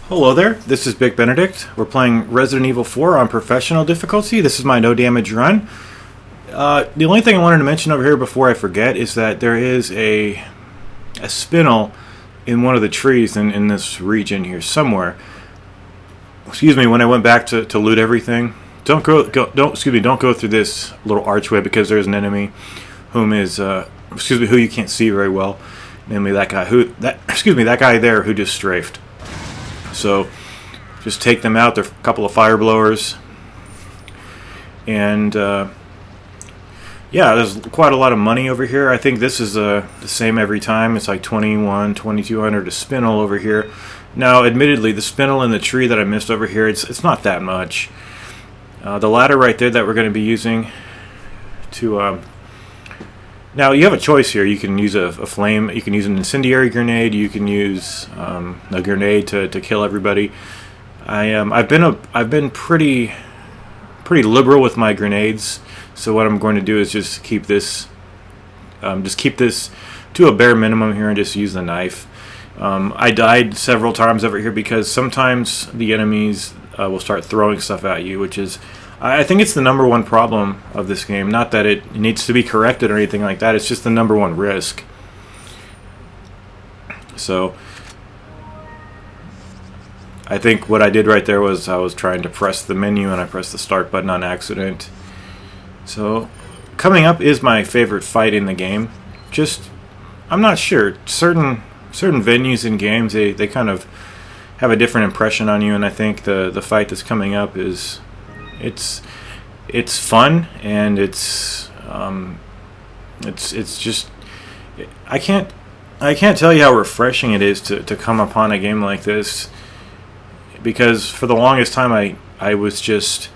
Hello there, this is Big Benedict. We're playing Resident Evil 4 on professional difficulty. This is my no damage run. The only thing I wanted to mention over here before I forget is that there is a spinel in one of the trees in this region here somewhere. Excuse me, when I went back to loot everything, don't go through this little archway because there's an enemy who you can't see very well. Namely that guy there who just strafed. So just take them out. They're a couple of fire blowers. And yeah, there's quite a lot of money over here. I think this is the same every time. It's like 2200 a spinel over here. Now, admittedly, the spinel in the tree that I missed over here, it's not that much. The ladder right there that we're going to be using to... Now, you have a choice here. You can use a flame. You can use an incendiary grenade. You can use a grenade to kill everybody. I've been pretty liberal with my grenades. So what I'm going to do is just keep this to a bare minimum here and just use the knife. I died several times over here because sometimes the enemies will start throwing stuff at you, which is... I think it's the number one problem of this game. Not that it needs to be corrected or anything like that. It's just the number one risk. So, I think what I did right there was I was trying to press the menu and I pressed the start button on accident. So, coming up is my favorite fight in the game. I'm not sure. Certain venues in games, they kind of have a different impression on you, and I think the fight that's coming up is... It's fun, and it's just I can't tell you how refreshing it is to come upon a game like this, because for the longest time I was just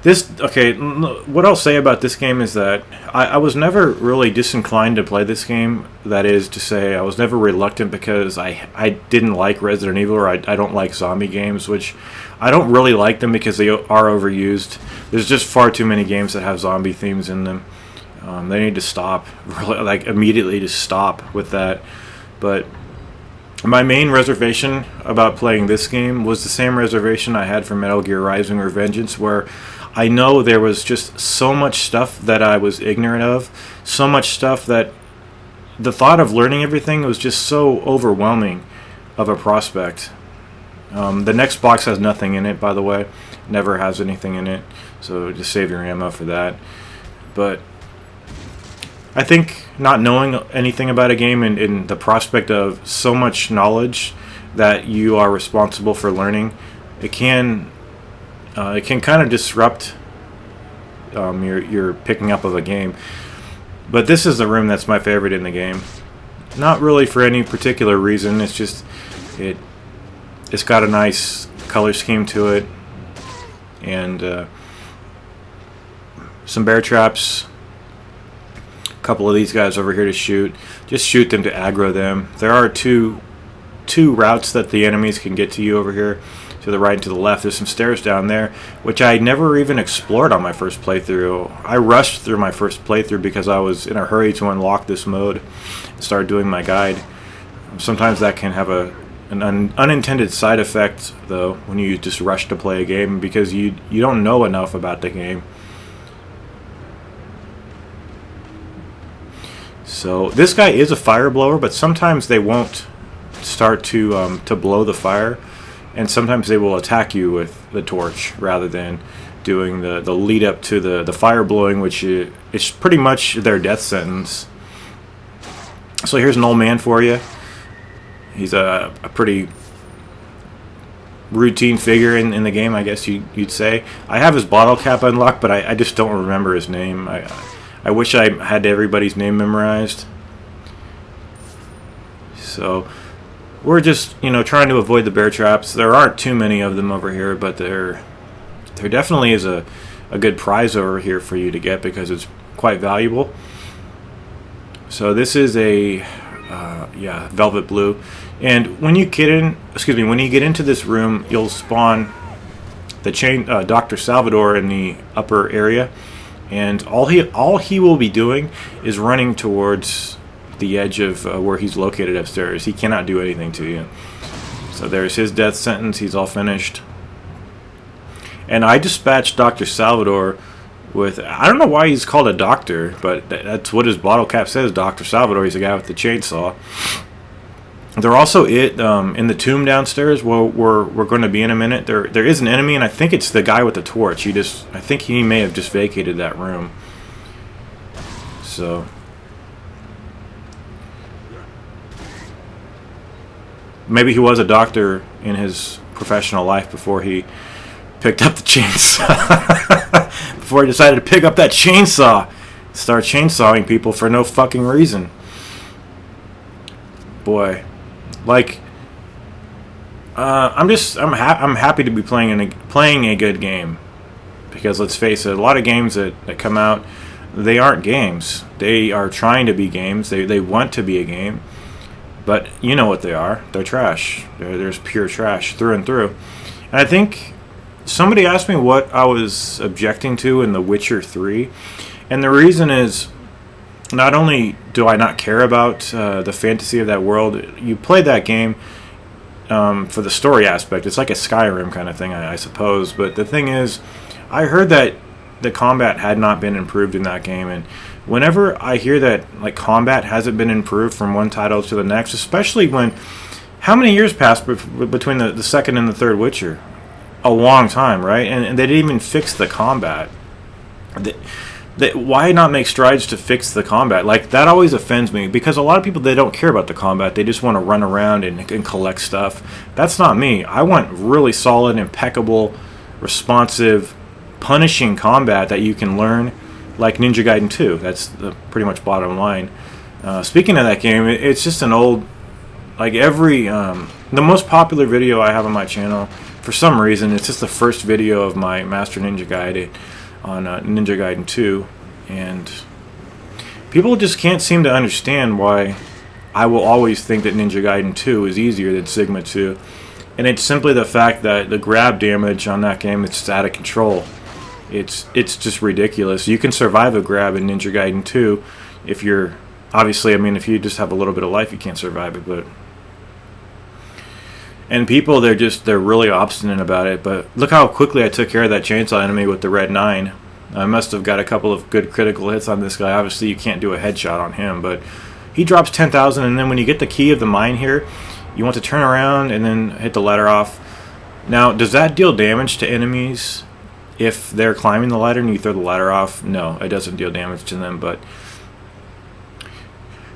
what I'll say about this game is that I was never really disinclined to play this game. That is to say, I was never reluctant because I didn't like Resident Evil, or I don't like zombie games, which I don't really like them because they are overused. There's just far too many games that have zombie themes in them. They need to stop, really, immediately to stop with that. But my main reservation about playing this game was the same reservation I had for Metal Gear Rising: Revengeance, where I know there was just so much stuff that I was ignorant of, so much stuff that the thought of learning everything was just so overwhelming of a prospect. The next box has nothing in it, by the way. Never has anything in it, so just save your ammo for that. But I think not knowing anything about a game and the prospect of so much knowledge that you are responsible for learning, it can kind of disrupt your picking up of a game. But this is the room that's my favorite in the game. Not really for any particular reason. It's just it's got a nice color scheme to it, and some bear traps. A couple of these guys over here to shoot. Just shoot them to aggro them. There are two routes that the enemies can get to you over here. To the right and to the left. There's some stairs down there, which I never even explored on my first playthrough. I rushed through my first playthrough because I was in a hurry to unlock this mode and start doing my guide. Sometimes that can have an unintended side effect, though, when you just rush to play a game because you don't know enough about the game. So this guy is a fire blower, but sometimes they won't start to blow the fire. And sometimes they will attack you with the torch rather than doing the lead up to the fire blowing, which is pretty much their death sentence. So here's an old man for you. He's a pretty routine figure in the game, I guess you'd say. I have his bottle cap unlocked, but I just don't remember his name. I wish I had everybody's name memorized. So... we're just, trying to avoid the bear traps. There aren't too many of them over here, but there definitely is a good prize over here for you to get because it's quite valuable. So this is a velvet blue, and when you get into this room, you'll spawn the Dr. Salvador in the upper area, and all he will be doing is running towards the edge of where he's located upstairs. He cannot do anything to you. So there's his death sentence. He's all finished. And I dispatched Dr. Salvador with, I don't know why he's called a doctor, but that's what his bottle cap says, Dr. Salvador. He's the guy with the chainsaw. They're also in the tomb downstairs where we're going to be in a minute. There is an enemy, and I think it's the guy with the torch. I think he may have just vacated that room. So maybe he was a doctor in his professional life before he picked up the chainsaw. Before he decided to pick up that chainsaw, start chainsawing people for no fucking reason. Boy, like, I'm happy to be playing a good game, because let's face it, a lot of games that come out, they aren't games. They are trying to be games. They want to be a game, but you know what they are. They're trash. There's pure trash through and through. And I think somebody asked me what I was objecting to in The Witcher 3, and the reason is, not only do I not care about the fantasy of that world, you play that game for the story aspect. It's like a Skyrim kind of thing, I suppose. But the thing is, I heard that the combat had not been improved in that game, and whenever I hear that like combat hasn't been improved from one title to the next, especially when, how many years passed between the second and the third Witcher? A long time, right? And they didn't even fix the combat. Why not make strides to fix the combat? Like, that always offends me, because a lot of people, they don't care about the combat. They just want to run around and collect stuff. That's not me. I want really solid, impeccable, responsive, punishing combat that you can learn, like Ninja Gaiden 2. That's the pretty much bottom line. Speaking of that game, it's just an old, like the most popular video I have on my channel, for some reason, it's just the first video of my Master Ninja Gaiden on Ninja Gaiden 2, and people just can't seem to understand why I will always think that Ninja Gaiden 2 is easier than Sigma 2, and it's simply the fact that the grab damage on that game, it's just out of control. It's just ridiculous. You can survive a grab in Ninja Gaiden 2 if you're, obviously, I mean, if you just have a little bit of life, you can't survive it, but... And people, they're really obstinate about it. But look how quickly I took care of that chainsaw enemy with the Red 9. I must have got a couple of good critical hits on this guy. Obviously, you can't do a headshot on him, but he drops 10,000, and then when you get the key of the mine here, you want to turn around and then hit the ladder off. Now, does that deal damage to enemies if they're climbing the ladder and you throw the ladder off? No, it doesn't deal damage to them, but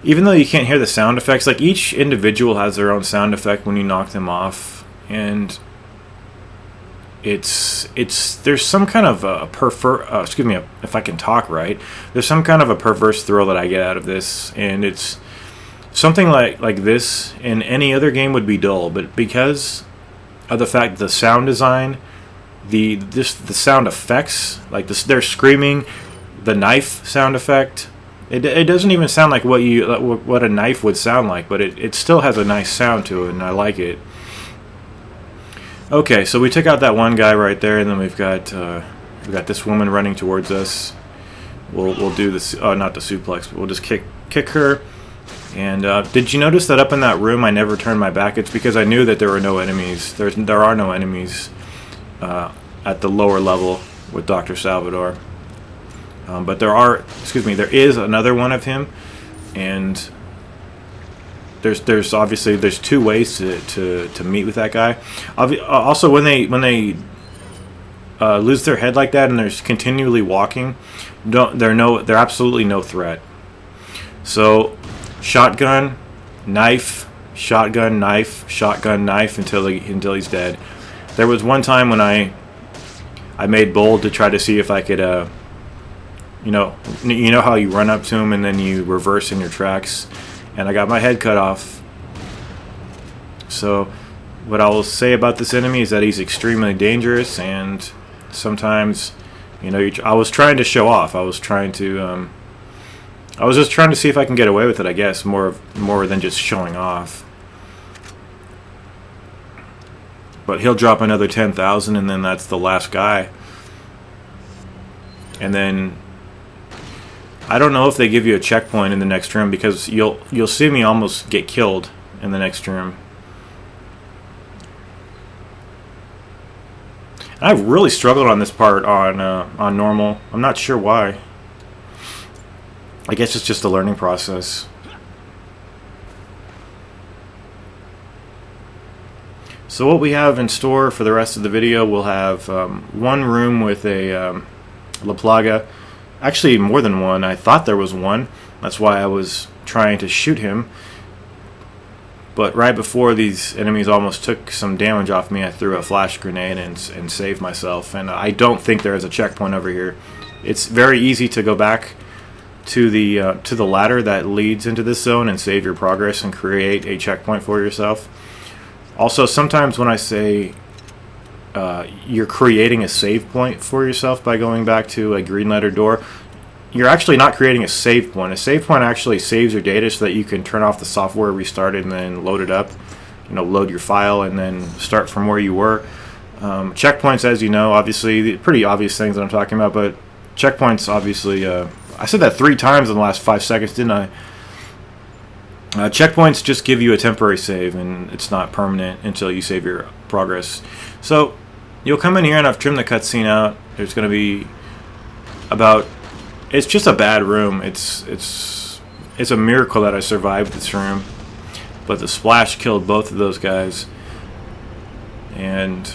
even though you can't hear the sound effects, like each individual has their own sound effect when you knock them off, and there's some kind of excuse me, if I can talk right, there's some kind of a perverse thrill that I get out of this, and it's something like this in any other game would be dull, but because of the fact that the sound design, the sound effects, like this, they're screaming, the knife sound effect. It doesn't even sound like what a knife would sound like, but it still has a nice sound to it, and I like it. Okay, so we took out that one guy right there, and then we've got this woman running towards us. We'll do this. Oh, not the suplex, but we'll just kick her. And did you notice that up in that room I never turned my back? It's because I knew that there were no enemies. There are no enemies at the lower level with Dr. Salvador. But there is another one of him, and there's obviously two ways to meet with that guy. Also, when they lose their head like that and they're continually walking, they're absolutely no threat. So shotgun, knife, shotgun, knife, shotgun, knife until he's dead. There was one time when I made bold to try to see if I could. You know how you run up to him and then you reverse in your tracks, and I got my head cut off. So what I will say about this enemy is that he's extremely dangerous, and sometimes, I was trying to show off. I was just trying to see if I can get away with it, I guess, more than just showing off. But he'll drop another 10,000, and then that's the last guy. And then I don't know if they give you a checkpoint in the next room, because you'll see me almost get killed in the next room. And I've really struggled on this part on normal. I'm not sure why. I guess it's just a learning process. So what we have in store for the rest of the video, we'll have one room with a La Plaga. Actually, more than one. I thought there was one. That's why I was trying to shoot him. But right before these enemies almost took some damage off me, I threw a flash grenade and saved myself. And I don't think there is a checkpoint over here. It's very easy to go back to the ladder that leads into this zone and save your progress and create a checkpoint for yourself. Also, sometimes when I say you're creating a save point for yourself by going back to a green letter door, you're actually not creating a save point. A save point actually saves your data so that you can turn off the software, restart it, and then load it up. Load your file and then start from where you were. Checkpoints, as you know, obviously, pretty obvious things that I'm talking about, but checkpoints, obviously, I said that 3 times in the last 5 seconds, didn't I? Checkpoints just give you a temporary save, and it's not permanent until you save your progress. So you'll come in here, and I've trimmed the cutscene out. There's going to be about... It's just a bad room. It's a miracle that I survived this room. But the splash killed both of those guys. And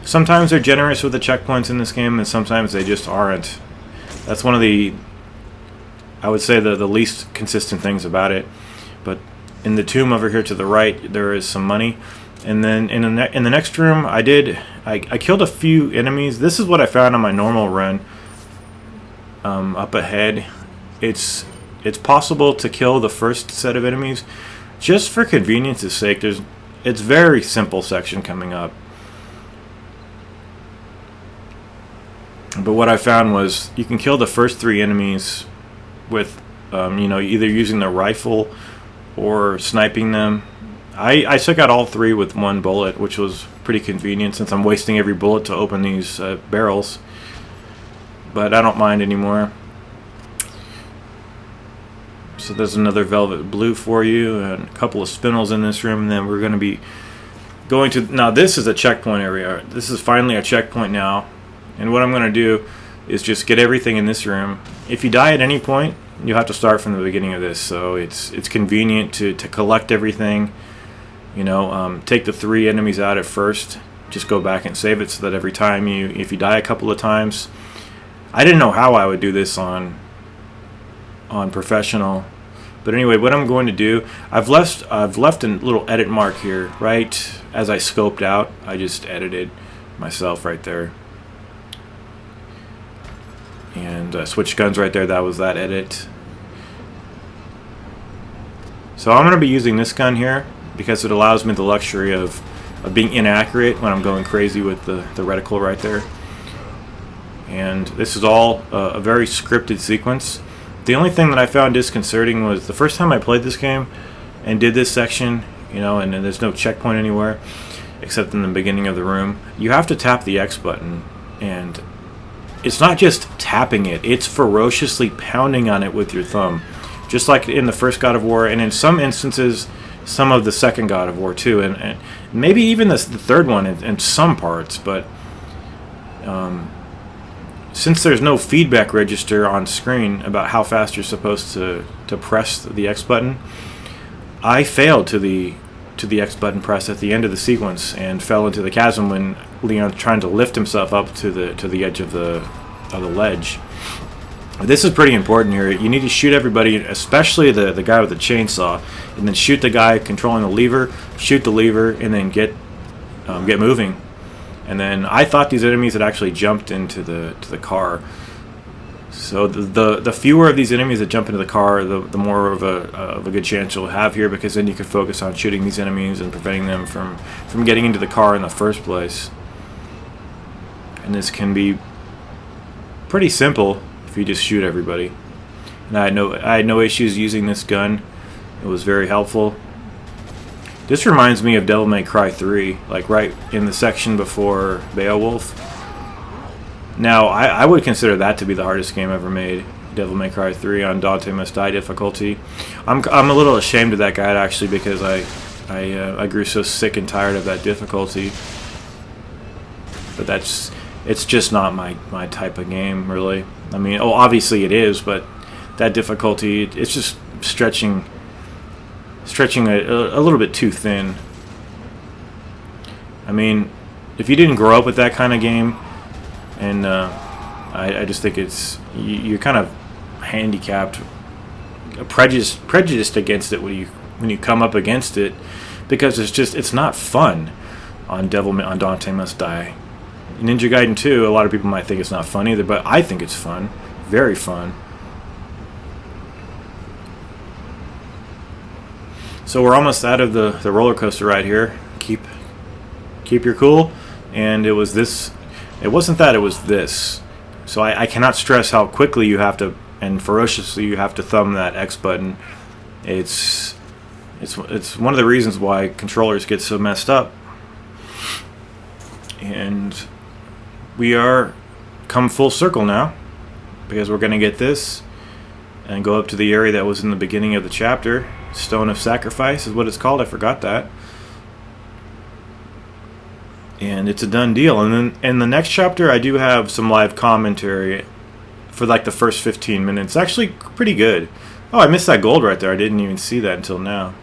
sometimes they're generous with the checkpoints in this game, and sometimes they just aren't. That's one of the, I would say, the least consistent things about it. But in the tomb over here to the right, there is some money. And then in the next room, I killed a few enemies. This is what I found on my normal run. Up ahead, it's possible to kill the first set of enemies. Just for convenience's sake, it's very simple section coming up. But what I found was you can kill the first 3 enemies with, either using the rifle or sniping them. I took out all 3 with 1 bullet, which was pretty convenient since I'm wasting every bullet to open these barrels. But I don't mind anymore. So there's another Velvet Blue for you, and a couple of spinels in this room, and then we're going to be going to... Now this is a checkpoint area. This is finally a checkpoint now. And what I'm going to do is just get everything in this room. If you die at any point, you'll have to start from the beginning of this. So it's convenient to collect everything. Take the 3 enemies out at first. Just go back and save it so that every time if you die a couple of times... I didn't know how I would do this on professional. But anyway, what I'm going to do, I've left a little edit mark here, right as I scoped out. I just edited myself right there. And switch guns right there, that was that edit. So I'm going to be using this gun here because it allows me the luxury of being inaccurate when I'm going crazy with the reticle right there. And this is all a very scripted sequence. The only thing that I found disconcerting was the first time I played this game and did this section, and there's no checkpoint anywhere except in the beginning of the room. You have to tap the X button, and it's not just tapping it, it's ferociously pounding on it with your thumb. Just like in the first God of War, and in some instances, some of the second God of War too, and maybe even the third one in some parts, but since there's no feedback register on screen about how fast you're supposed to press the X button, I failed to the X button press at the end of the sequence and fell into the chasm when Leon's trying to lift himself up to the edge of the ledge. This is pretty important here. You need to shoot everybody, especially the guy with the chainsaw, and then shoot the guy controlling the lever, shoot the lever, and then get moving. And then I thought these enemies had actually jumped into the car. So the fewer of these enemies that jump into the car, the more of a good chance you'll have here, because then you can focus on shooting these enemies and preventing them from getting into the car in the first place. And this can be pretty simple if you just shoot everybody. And I had no issues using this gun. It was very helpful. This reminds me of Devil May Cry 3, like right in the section before Beowulf. Now, I would consider that to be the hardest game ever made, Devil May Cry 3 on Dante Must Die difficulty. I'm a little ashamed of that guide, actually, because I grew so sick and tired of that difficulty. but it's just not my type of game, really. I mean, obviously it is, but that difficulty, it's just stretching a little bit too thin. I mean, if you didn't grow up with that kind of game, and I just think you're kind of handicapped, prejudiced against it when you come up against it, because it's not fun on Dante Must Die. Ninja Gaiden 2, a lot of people might think it's not fun either, but I think it's fun, very fun. So we're almost out of the roller coaster ride here. Keep your cool. And it was this. It wasn't that. It was this. So I cannot stress how quickly you have to and ferociously you have to thumb that X button. It's one of the reasons why controllers get so messed up. And we are come full circle now, because we're going to get this and go up to the area that was in the beginning of the chapter. Stone of Sacrifice is what it's called. I forgot that. And it's a done deal. And then in the next chapter, I do have some live commentary for like the first 15 minutes. Actually, pretty good. Oh, I missed that gold right there. I didn't even see that until now.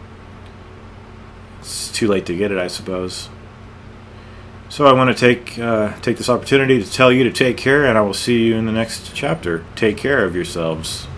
It's too late to get it, I suppose. So I want to take this opportunity to tell you to take care, and I will see you in the next chapter. Take care of yourselves.